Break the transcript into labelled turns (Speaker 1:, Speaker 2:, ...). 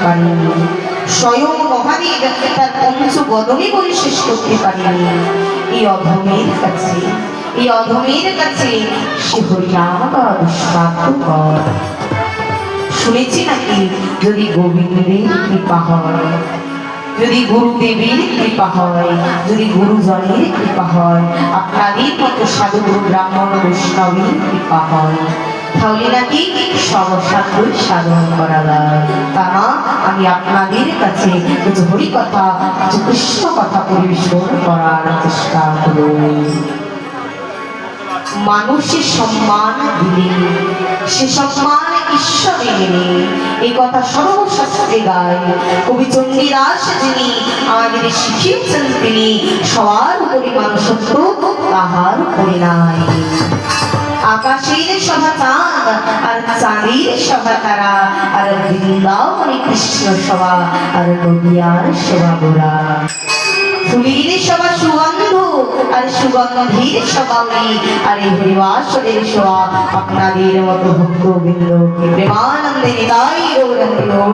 Speaker 1: পারেনি, স্বয়ং মহাদেব তার পঞ্চবদনে বলে শেষ করতে পারেনি। এই অধমের কাছে, এই অধমের কাছে সে হরিনাম গাওয়া দুঃসাধ্যকর। শুনেছি নাকি যদি গোবিন্দের কৃপা হয়, যদি গুরুদেবের কৃপা হয়, যদি গুরুজনের কৃপা হয়, আপনাদের মতো সাধু ব্রাহ্মণ বৈষ্ণবের কৃপা হয়, তাহলে নাকি সর্বসাধ্য সাধন করা যায়। তা না, আমি আপনাদের কাছে কিছু হরি কথা, কিছু কৃষ্ণ কথা পরিবেশন করার চেষ্টা করি। মানুষের সম্মান দিলে সে সম্মান ঈশ্বরে মেলে, এই কথা সর্বশাস্ত্রে গায়। কবি চণ্ডীদাস যিনি আমাদের শিখিয়েছেন, তিনি সবার উপরে মানুষত্ব, তাহার উপরে নাই। আকাশের সভা চাঁদ আর চাঁদের সভা তারা, আর বৃন্দাবনে কৃষ্ণ সভা আর নদিয়ার শোভা গোরা। ফুলের সভা সুগন্ধ আর সুগন্ধির সভা ওই, আর এই হরিবাসরের সভা আপনাদের মতো ভক্তবৃন্দ প্রেমানন্দে নিতাই গৌরাঙ্গ।